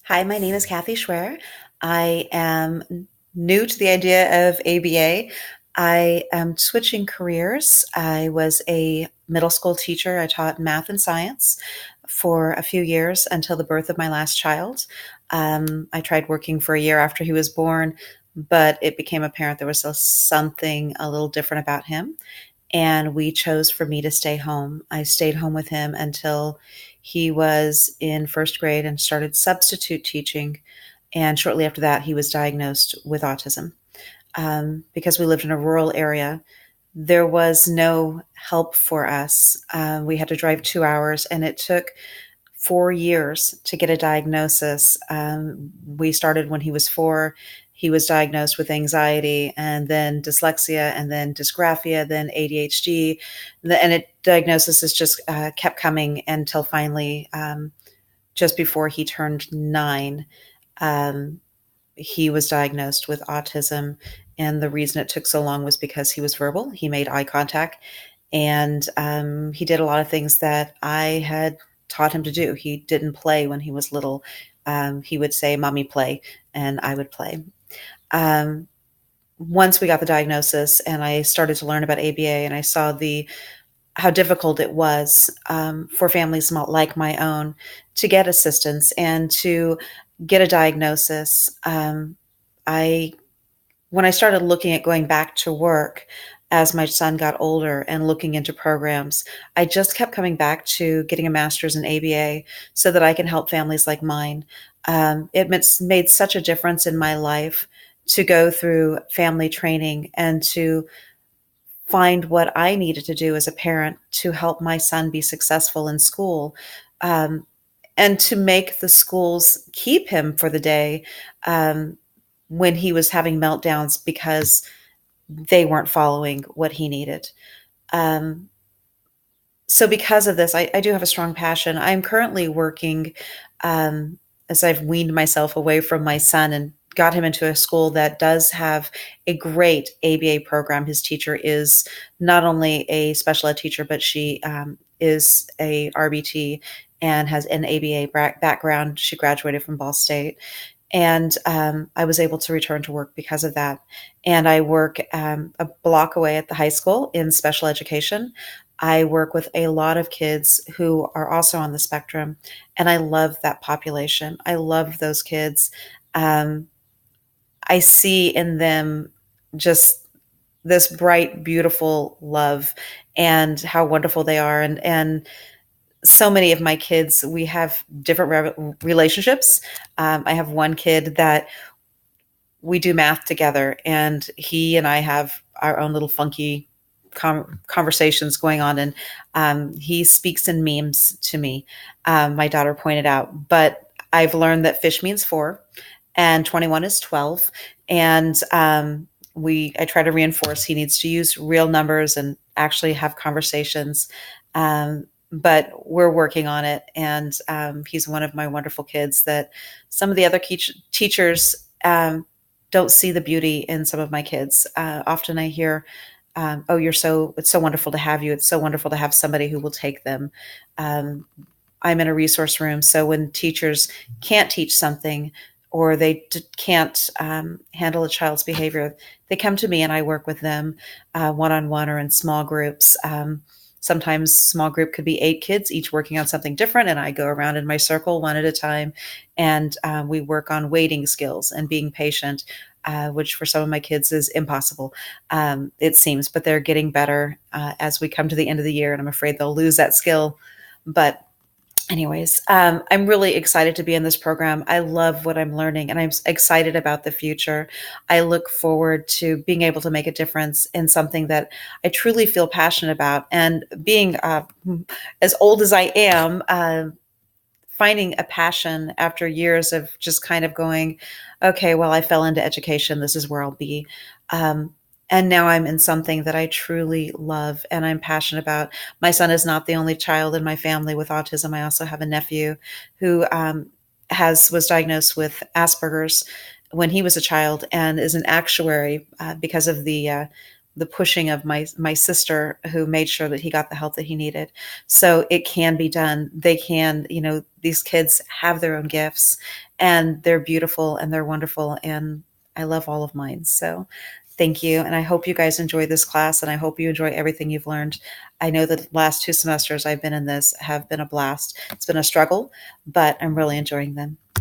Hi, my name is Kathy Schwer. I am new to the idea of ABA. I am switching careers. I was a middle school teacher. I taught math and science for a few years until the birth of my last child. I tried working for a year after he was born, but it became apparent there was something a little different about him, and we chose for me to stay home. I stayed home with him until he was in first grade and started substitute teaching. And shortly after that, he was diagnosed with autism. Because we lived in a rural area, there was no help for us. We had to drive 2 hours, and it took 4 years to get a diagnosis. We started when he was 4. He was diagnosed with anxiety, and then dyslexia, and then dysgraphia, then ADHD. Diagnosis has just kept coming until finally, just before he turned 9, um, he was diagnosed with autism. And the reason it took so long was because he was verbal. He made eye contact, and he did a lot of things that I had taught him to do. He didn't play when he was little. He would say, "Mommy, play," and I would play. Um, Once we got the diagnosis and I started to learn about ABA, and I saw the how difficult it was for families like my own to get assistance and to get a diagnosis. I When I started looking at going back to work as my son got older and looking into programs, I just kept coming back to getting a master's in ABA so that I can help families like mine. Made such a difference in my life to go through family training and to find what I needed to do as a parent to help my son be successful in school, um, and to make the schools keep him for the day, when he was having meltdowns because they weren't following what he needed. Um, so because of this, I do have a strong passion. I'm currently working, as I've weaned myself away from my son and got him into a school that does have a great ABA program. His teacher is not only a special ed teacher, but she is a RBT and has an ABA background. She graduated from Ball State. And I was able to return to work because of that. And I work a block away at the high school in special education. I work with a lot of kids who are also on the spectrum, and I love that population. I love those kids. Um, I see in them just this bright, beautiful love and how wonderful they are. And so many of my kids, we have different relationships. I have one kid that we do math together, and he and I have our own little funky conversations going on. And he speaks in memes to me. My daughter pointed out, but I've learned that fish means 4 and 21 is 12. And I try to reinforce he needs to use real numbers and actually have conversations. But we're working on it. And he's one of my wonderful kids that some of the other teachers don't see the beauty in some of my kids. Often I hear, "Oh, it's so wonderful to have you. It's so wonderful to have somebody who will take them." Um, I'm in a resource room, so when teachers can't teach something, or they can't handle a child's behavior, they come to me and I work with them one-on-one or in small groups. Sometimes small group could be 8 kids, each working on something different, and I go around in my circle one at a time, and we work on waiting skills and being patient, which for some of my kids is impossible, it seems, but they're getting better as we come to the end of the year, and I'm afraid they'll lose that skill. But anyways, I'm really excited to be in this program. I love what I'm learning, and I'm excited about the future. I look forward to being able to make a difference in something that I truly feel passionate about. And being as old as I am, finding a passion after years of just kind of going, okay, well, I fell into education. This is where I'll be. Um, and now I'm in something that I truly love and I'm passionate about. My son is not the only child in my family with autism. I also have a nephew who was diagnosed with Asperger's when he was a child and is an actuary because of the the pushing of my sister, who made sure that he got the help that he needed. So it can be done. They can, these kids have their own gifts, and they're beautiful and they're wonderful, and I love all of mine. So thank you, and I hope you guys enjoy this class, and I hope you enjoy everything you've learned. I know that the last 2 semesters I've been in this have been a blast. It's been a struggle, but I'm really enjoying them.